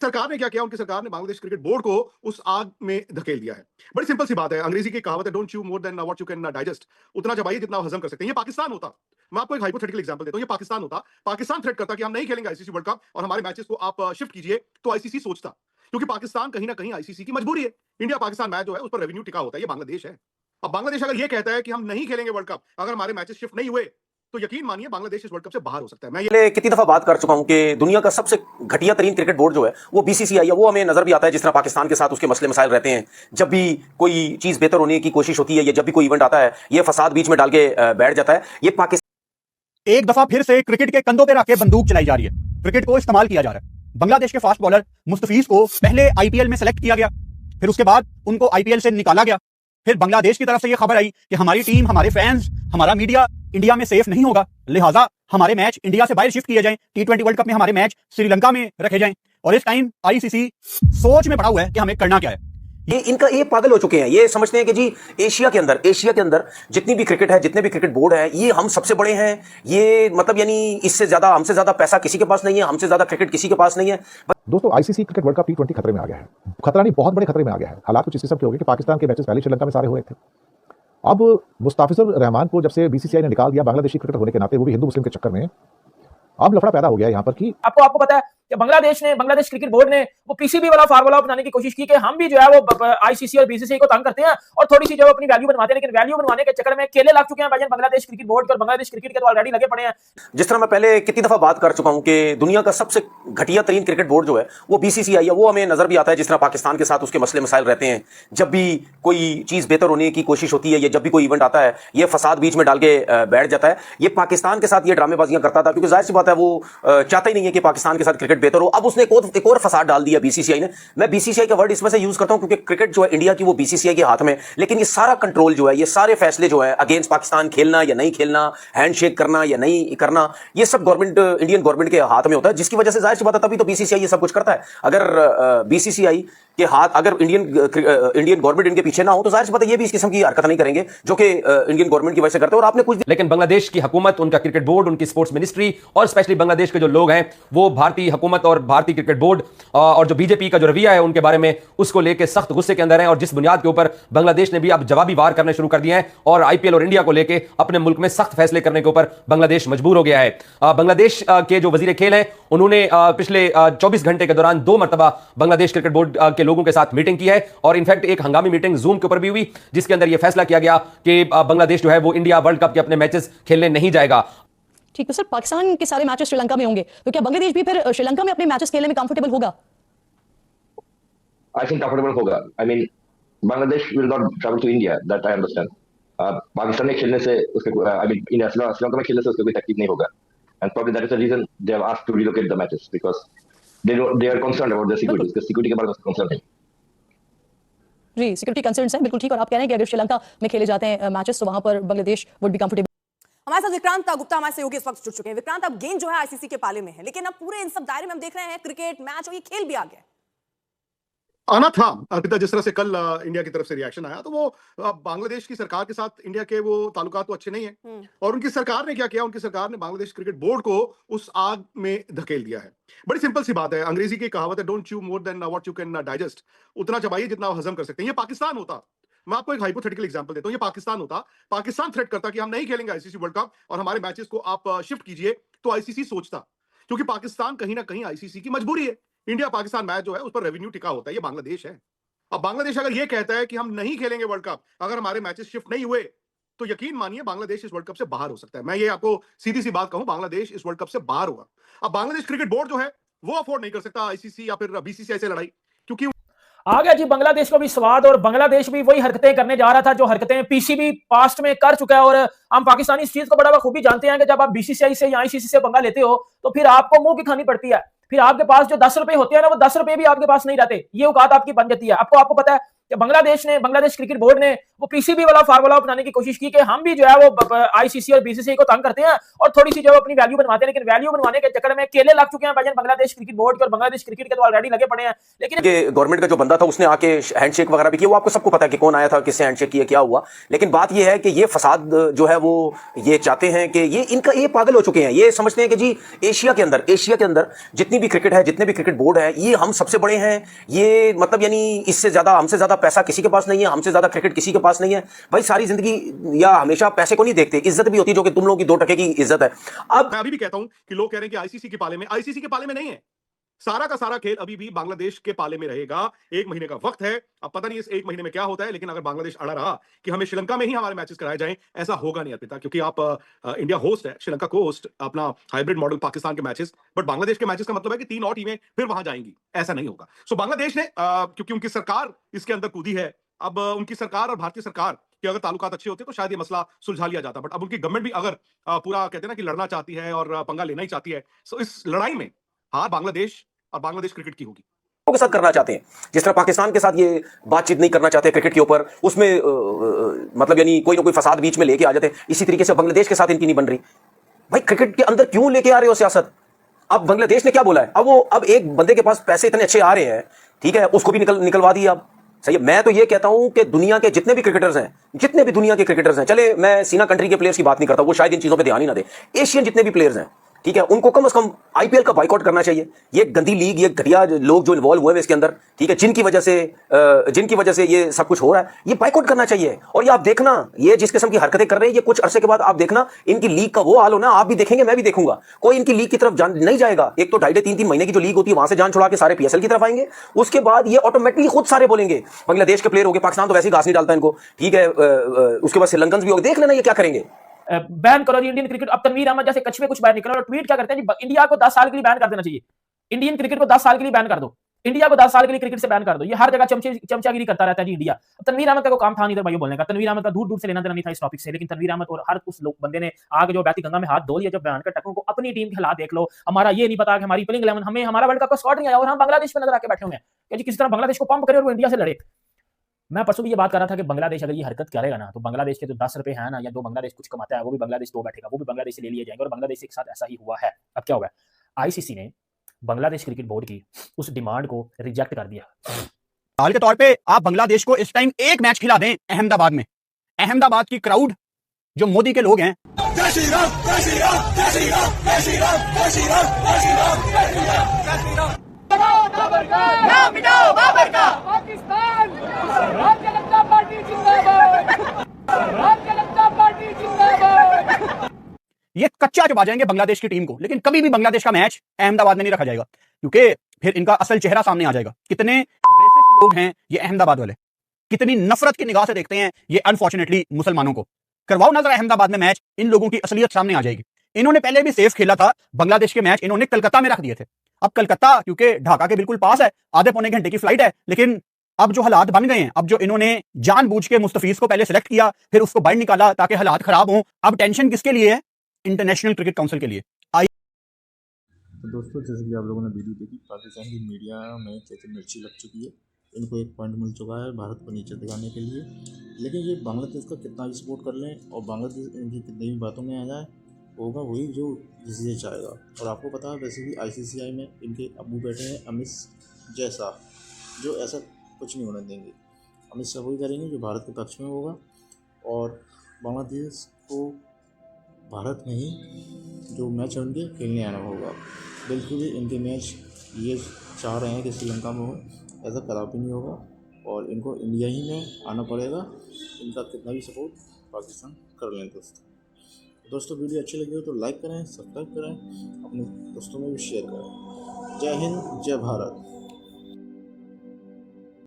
सरकार ने क्या किया, उनकी सरकार ने बांग्लादेश क्रिकेट बोर्ड को उस आग में धकेल दिया है। बड़ी सिंपल सी बात है, अंग्रेजी की कहावत है, don't chew more than what you can digest. उतना चबाइए जितना आप हजम कर सकते हैं। ये पाकिस्तान होता, मैं आपको एक हाइपोथेटिकल एग्जांपल देता हूं, ये पाकिस्तान होता, पाकिस्तान थ्रेट करता कि हम नहीं खेलेंगे आईसीसी वर्ल्ड कप और हमारे मैचेस को आप शिफ्ट कीजिए, तो आईसीसी सोचता, क्योंकि पाकिस्तान कहीं ना कहीं आईसीसी की मजबूरी है। इंडिया पाकिस्तान मैच जो है उस पर रेवेन्यू टिका होता है, ये बांग्लादेश है। अब बांग्लादेश अगर ये कहता है कि हम नहीं खेलेंगे वर्ल्ड कप अगर हमारे मैचेस शिफ्ट नहीं हुए, तो यकीन मानिए बांग्लादेश इस वर्ल्ड कप से बाहर हो सकता है। मैं पहले कितनी दफा बात कर चुका हूं कि दुनिया का सबसे घटिया तरीन क्रिकेट बोर्ड जो है वो बीसीसीआई है। वो हमें नजर भी आता है जिस तरह पाकिस्तान के साथ उसके मसले मसाइल रहते हैं। जब भी कोई चीज बेहतर होने की कोशिश होती है या जब भी कोई इवेंट आता है, ये फसाद बीच में डाल के बैठ जाता है। ये पाकिस्तान एक दफा फिर से क्रिकेट के कंधों पे रख के बंदूक चलाई जा रही है, क्रिकेट को इस्तेमाल किया जा रहा है। बांग्लादेश के फास्ट बॉलर मुस्तफीज को पहले आईपीएल में सेलेक्ट किया गया, फिर उसके बाद उनको आईपीएल से निकाला गया। फिर बांग्लादेश की तरफ से यह खबर आई कि हमारी टीम, हमारे फैंस, हमारा मीडिया इंडिया में सेफ नहीं होगा, लिहाजा हमारे मैच इंडिया से बाहर शिफ्ट किए जाएं, टी20 वर्ल्ड कप में हमारे मैच श्रीलंका में रखे जाएं। और इस टाइम आईसीसी सोच में पड़ा हुआ है कि हमें करना क्या है। ये पागल हो चुके हैं। ये समझते हैं कि जी एशिया के अंदर जितनी भी क्रिकेट है, जितने भी क्रिकेट बोर्ड है, ये हम सबसे बड़े हैं। ये मतलब यानी इससे ज्यादा, हमसे ज्यादा पैसा किसी के पास नहीं है, हमसे ज्यादा क्रिकेट किसी के पास नहीं है। दोस्तों, आईसीसी क्रिकेट वर्ल्ड कप टी20 खतरे में आ गया है। खतरा नहीं, बहुत बड़े खतरे में आ गया है। हालात कुछ इस किस्म के हो गए कि पाकिस्तान के मैचेस पहले श्रीलंका में सारे हुए थे। अब मुस्ताफिजुर रहमान को जब से बीसीसीआई ने निकाल दिया बांग्लादेशी क्रिकेटर होने के नाते, वो भी हिंदू मुस्लिम के चक्कर में, अब लफड़ा पैदा हो गया यहाँ पर कि आपको पता है कि बांग्लादेश क्रिकेट बोर्ड ने वो पीसीबी वाला फार्मूला अपनाने की कोशिश की कि हम भी जो है वो आईसीसी और बीसीसीआई को तंग करते हैं और थोड़ी सी जो अपनी वैल्यू बनवाते हैं, लेकिन वैल्यू बनवाने के चक्कर में केले लग चुके हैं भाईजान बांग्लादेश क्रिकेट बोर्ड के, और बांग्लादेश क्रिकेट के तो ऑलरेडी लगे पड़े हैं। जिस तरह मैं पहले कितनी दफा बात कर चुका हूं कि दुनिया का सबसे घटिया तरीन क्रिकेट बोर्ड जो है वो बीसीसीआई है। वो हमें नजर भी आता है जिस तरह पाकिस्तान के साथ उसके मसले मसाइल रहते हैं। जब भी कोई चीज बेहतर होने की कोशिश होती है या जब भी कोई इवेंट आता है, ये फसाद बीच में डाल के बैठ जाता है। ये पाकिस्तान के साथ ये ड्रामेबाजियां करता था, क्योंकि जाहिर सी बात है वो चाहता ही नहीं है कि पाकिस्तान के साथ क्रिकेट बेहतर हो। अब उसने एक और फसाद डाल दिया बीसीसीआई ने। मैं बीसीसीआई का वर्ड इसमें से यूज करता हूं क्योंकि क्रिकेट जो है इंडिया की वो बीसीसीआई के हाथ में, लेकिन ये सारा कंट्रोल जो है, ये सारे फैसले जो है अगेंस्ट पाकिस्तान खेलना या नहीं खेलना, हैंडशेक करना या नहीं करना, ये सब इंडियन गवर्नमेंट के हाथ में होता है। जिसकी वजह से जाहिर सी बात है तभी तो बीसीसीआई ये सब कुछ करता है। अगर बीसीसीआई के हाथ, अगर इंडियन गवर्नमेंट इनके पीछे ना हो, तो जाहिर सी बात है ये भी इस किस्म की हरकत नहीं करेंगे जो कि इंडियन गवर्नमेंट की वजह से करते हैं। और आपने कुछ, लेकिन बांग्लादेश की हुकूमत, उनका क्रिकेट बोर्ड, उनकी स्पोर्ट्स मिनिस्ट्री और स्पेशली बांग्लादेश के जो लोग हैं वो भारतीय हुकूमत और भारतीय क्रिकेट बोर्ड और जो बीजेपी का जो रवैया है उनके बारे में, उसको लेकर सख्त गुस्से के अंदर हैं। और जिस बुनियाद के ऊपर बांग्लादेश ने भी अब जवाबी वार करने शुरू कर दिए हैं और आईपीएल और इंडिया को लेकर अपने मुल्क में सख्त फैसले करने के ऊपर बांग्लादेश मजबूर हो गया है। बांग्लादेश के जो वजीर खेल हैं उन्होंने पिछले 24 घंटे के दौरान 2 मरतबा बांग्लादेश क्रिकेट बोर्ड के लोगों के साथ मीटिंग की है और इनफैक्ट एक हंगामी मीटिंग जूम के ऊपर भी हुई, जिसके अंदर यह फैसला किया गया कि बांग्लादेश जो है वो इंडिया वर्ल्ड कप के अपने मैचेस खेलने नहीं जाएगा। ठीक है सर, पाकिस्तान के सारे मैचेस श्रीलंका में होंगे, तो क्या बांग्लादेश भी फिर श्रीलंका में अपने मैचेस खेलने में कंफर्टेबल होगा? I think comfortable होगा. I mean, Bangladesh will not travel to India. That I understand. Pakistan में खेलने से उसके, I mean, in श्रीलंका में खेलने से उसको कोई तकलीफ नहीं होगा. And probably that is the reason they have asked to relocate the matches because they are concerned about their security. उसके security के बारे में concerned है. जी, सिक्योरिटी कंसर्न्स है, बिल्कुल ठीक। और आप कह रहे हैं कि अगर श्रीलंका में खेले जाते हैं मैचेस तो वहां पर बांग्लादेश वुड बी कंफर्टेबल। हमारे साथ विक्रांत गुप्ता हमारे सहयोगी इस वक्त जुड़ चुके हैं। विक्रांत, अब गेंद जो है आईसीसी के पाले में है, लेकिन अब पूरे इन सब दायरे में हम देख रहे हैं क्रिकेट मैच और ये खेल भी आ गया आना था। अर्पिता, जिस तरह से कल इंडिया की तरफ से रिएक्शन आया, तो वो बांग्लादेश की सरकार के साथ इंडिया के वो ताल्लुकात तो अच्छे नहीं है। और उनकी सरकार ने क्या किया, उनकी सरकार ने बांग्लादेश क्रिकेट बोर्ड को उस आग में धकेल दिया है। बड़ी सिंपल सी बात है, अंग्रेजी की कहावत है, don't chew more than what you can digest. उतना चबाइए जितना आप हजम कर सकते हैं। ये पाकिस्तान होता, मैं आपको एक हाइपोथेटिकल एग्जांपल देता हूं, ये पाकिस्तान होता, पाकिस्तान थ्रेट करता कि हम नहीं खेलेंगे आईसीसी वर्ल्ड कप और हमारे मैचेस को आप शिफ्ट कीजिए, तो आईसीसी सोचता, क्योंकि पाकिस्तान कहीं ना कहीं आईसीसी की मजबूरी है। इंडिया पाकिस्तान मैच जो है उस पर रेवेन्यू टिका होता है, ये बांग्लादेश है। अब बांग्लादेश अगर ये कहता है कि हम नहीं खेलेंगे वर्ल्ड कप अगर हमारे मैचेस शिफ्ट नहीं हुए, तो यकीन मानिए बांग्लादेश इस वर्ल्ड कप से बाहर हो सकता है। मैं ये आपको सीधी सी बात कहूं, बांग्लादेश इस वर्ल्ड कप से बाहर होगा। अब बांग्लादेश क्रिकेट बोर्ड जो है वो अफोर्ड नहीं कर सकता आईसीसी या फिर बीसीसीआई से लड़ाई, क्योंकि आ गया जी बांग्लादेश को भी स्वाद, और बांग्लादेश भी वही हरकतें करने जा रहा था जो हरकतें पीसीबी पास्ट में कर चुका है। और हम पाकिस्तानी इस चीज को बड़ा खूबी जानते हैं कि जब आप बीसीसीआई से या आईसीसी से पंगा लेते हो तो फिर आपको मुंह की खानी पड़ती है। फिर आपके पास जो 10 रुपए होते हैं ना, वो 10 रुपए भी आपके पास नहीं रहते, ये औकात आपकी बन जाती है। आपको पता है कि बांग्लादेश क्रिकेट बोर्ड ने वो पीसीबी वाला फार्मूला अपनाने की कोशिश की कि हम भी जो है वो आईसीसी और बीसीसीआई को तंग करते हैं और थोड़ी सी जो अपनी वैल्यू बनवाते हैं, लेकिन वैल्यू बनवाने के चक्कर में केले लग चुके हैं भाईजान बांग्लादेश क्रिकेट बोर्ड के, और बांग्लादेश क्रिकेट के तो ऑलरेडी लगे पड़े हैं। लेकिन गवर्नमेंट का जो बंदा था उसने आके हैंडशेक वगैरह भी किया, वो आपको सबको पता है कि कौन आया था, किससे हैंडशेक किया, क्या हुआ। लेकिन बात ये है कि ये फसाद जो है वो ये चाहते हैं कि ये पागल हो चुके हैं। ये समझते हैं कि जी एशिया के अंदर जितनी भी क्रिकेट है, जितने भी क्रिकेट बोर्ड है, ये हम सबसे बड़े हैं। ये मतलब यानी इससे ज्यादा, हमसे ज्यादा पैसा किसी के पास नहीं है, हमसे ज्यादा क्रिकेट किसी के पास नहीं है। भाई सारी जिंदगी या हमेशा पैसे को नहीं देखते, इज्जत भी होती है, जो कि तुम लोगों की 2 टके की इज्जत है। मैं अभी भी कहता हूं कि लोग कह रहे हैं कि आईसीसी के पाले में नहीं है। सारा का सारा खेल अभी भी बांग्लादेश के पाले में रहेगा। 1 महीने का वक्त है। अब पता नहीं इस 1 महीने में क्या होता है, लेकिन अगर बांग्लादेश अड़ा रहा कि हमें श्रीलंका में ही हमारे मैचेस कराए जाएं, ऐसा होगा नहीं अर्पिता, क्योंकि आप इंडिया होस्ट है, श्रीलंका को होस्ट, अपना हाइब्रिड मॉडल पाकिस्तान के मैचेस, बट बांग्लादेश के मैचेस का मतलब है कि 3 और टीमें फिर वहां जाएंगी। ऐसा नहीं होगा। सो बांग्लादेश ने क्योंकि उनकी सरकार इसके अंदर कूदी है, अब उनकी सरकार और भारतीय सरकार कि अगर ताल्लुकात अच्छे होते तो शायद ये मसला सुलझा लिया जाता, बट अब उनकी गवर्नमेंट भी अगर पूरा कहते हैं ना कि लड़ना चाहती है और पंगा लेना ही चाहती है, सो इस लड़ाई में हार बांग्लादेश और बांग्लादेश क्रिकेट की होगी। के साथ करना चाहते हैं, जिस तरह पाकिस्तान के साथ ये बातचीत नहीं करना चाहते क्रिकेट के ऊपर, उसमें मतलब यानी कोई ना कोई फसाद बीच में लेके आ जाते हैं। इसी तरीके से बांग्लादेश के साथ इनकी नहीं बन रही। भाई क्रिकेट के अंदर क्यों लेके आ रहे हो सियासत? अब बांग्लादेश ने क्या बोला है? अब एक बंदे के पास पैसे इतने अच्छे आ रहे हैं, ठीक है, उसको भी निकलवा दिया। अब सही है। मैं तो ये कहता हूं कि दुनिया के जितने भी क्रिकेटर्स हैं, जितने भी दुनिया के क्रिकेटर्स हैं, चले मैं सीना कंट्री के प्लेयर्स की बात नहीं करता, वो शायद इन चीजों पे ध्यान ही ना दे, एशियन जितने भी प्लेयर्स हैं, ठीक है, उनको कम से कम आईपीएल का बाइकआउट करना चाहिए। ये गंदी लीग, ये घटिया लोग जो इन्वॉल्व हुए हैं इसके अंदर, ठीक है, जिनकी वजह से ये सब कुछ हो रहा है, ये बाइकआउट करना चाहिए। और ये आप देखना, ये जिस किस्म की हरकतें कर रहे हैं, ये कुछ अरसे के बाद आप देखना इनकी लीग का वो हाल होना, आप भी देखेंगे, मैं भी देखूंगा। कोई इनकी लीग की तरफ नहीं जाएगा। एक तो 2.5-3 महीने की जो लीग होती है, वहां से जान छुड़ा के सारे पीएसएल की तरफ आएंगे। उसके बाद ये ऑटोमेटिकली खुद सारे बोलेंगे, बांग्लादेश के प्लेयर हो गए, पाकिस्तान तो वैसे ही घास नहीं डालता इनको, ठीक है, उसके बाद श्रीलंकन भी हो गए। देख लेना ये क्या करेंगे। बैन करो जी इंडियन क्रिकेट। अब तनवीर अहमद जैसे कछुए कुछ बैन निकल और ट्वीट क्या करते हैं जी, इंडिया को 10 साल के लिए बैन कर देना चाहिए, इंडियन क्रिकेट को 10 साल के लिए बैन कर दो, इंडिया को 10 साल के लिए क्रिकेट से बैन कर दो। ये हर जगह चमचागिरी करता रहता है जी इंडिया। तनवीर अहमद का कोई काम था नहीं था भाई बोलने का, तनवीर अहमद का दूर से लेना देना नहीं था इस टॉपिक से, लेकिन तनवीर अहमद और हर उस बंदे ने आगे जो बैती गंगा में हाथ धो लिया जब बयान कर टकों को, अपनी टीम के हालात देख लो, हमारा ये नहीं पता कि हमारी प्लेइंग 11 हमें हमारा वर्ल्ड कप का स्क्वाड नहीं आया और हम बांग्लादेश पे नजर आके बैठे हुए हैं कि जी किस तरह बांग्लादेश को पंप करे और वो इंडिया से लड़े। मैं परसों भी ये बात कर रहा था कि बांग्लादेश अगर ये हरकत करेगा ना, तो बांग्लादेश के जो 10 रुपए है ना, या जो बांग्लादेश कुछ कमाता है, वो भी बांग्लादेश दो बैठेगा, वो भी बांग्लादेश से ले लिए जाएंगे। और बांग्लादेश के साथ ऐसा ही हुआ है। अब क्या होगा, आईसीसी ने बांग्लादेश क्रिकेट बोर्ड की उस डिमांड को रिजेक्ट कर दिया। मिसाल के तौर पे आप बांग्लादेश को इस टाइम एक मैच खिला दें अहमदाबाद में, अहमदाबाद की क्राउड जो मोदी के लोग हैं, ये कच्चा चबा जाएंगे बांग्लादेश की टीम को। लेकिन कभी भी बांग्लादेश का मैच अहमदाबाद में नहीं रखा जाएगा, क्योंकि फिर इनका असल चेहरा सामने आ जाएगा। कितने रेसिस्ट लोग हैं ये अहमदाबाद वाले, कितनी नफरत की निगाह से देखते हैं ये अनफॉर्चुनेटली मुसलमानों को। करवाओ नजर अहमदाबाद में मैच, इन लोगों की असलियत सामने आ जाएगी। इन्होंने पहले भी सेफ खेला था बांग्लादेश के मैच, इन्होंने कलकत्ता में रख दिए थे। अब कलकत्ता क्योंकि ढाका के बिल्कुल पास है, आधे पौने घंटे की फ्लाइट है, लेकिन अब जो हालात बन गए हैं, अब जो इन्होंने जानबूझ के मुस्तफीज को पहले सेलेक्ट किया, फिर उसको बाहर निकाला ताकि हालात खराब हों, अब टेंशन किसके लिए है? इंटरनेशनल क्रिकेट काउंसिल के लिए। तो दोस्तों, जैसे कि आप लोगों ने वीडियो देखी, पाकिस्तान की मीडिया में कैसे मिर्ची लग चुकी है। इनको एक पॉइंट मिल चुका है भारत को नीचे दिखाने के लिए। लेकिन ये बांग्लादेश का कितना भी सपोर्ट कर लें और बांग्लादेश इनकी कितनी भी बातों में आ जाए, होगा वही जो जिसे चाहेगा। और आपको पता है वैसे भी ICCI में इनके अब्बू बैठे हैं अमित जैसा, जो ऐसा कुछ नहीं होने देंगे। अमित शाह वही करेंगे जो भारत के पक्ष में होगा, और बांग्लादेश को भारत में ही जो मैच है उनके खेलने आना होगा। बिल्कुल भी इनके मैच ये चाह रहे हैं कि श्रीलंका में हो, ऐसा कदापि नहीं होगा, और इनको इंडिया ही में आना पड़ेगा। इनका कितना भी सपोर्ट पाकिस्तान कर लें। दोस्तों वीडियो अच्छी लगी हो तो लाइक करें, सब्सक्राइब करें, अपने दोस्तों में भी शेयर करें। जय हिंद, जय भारत।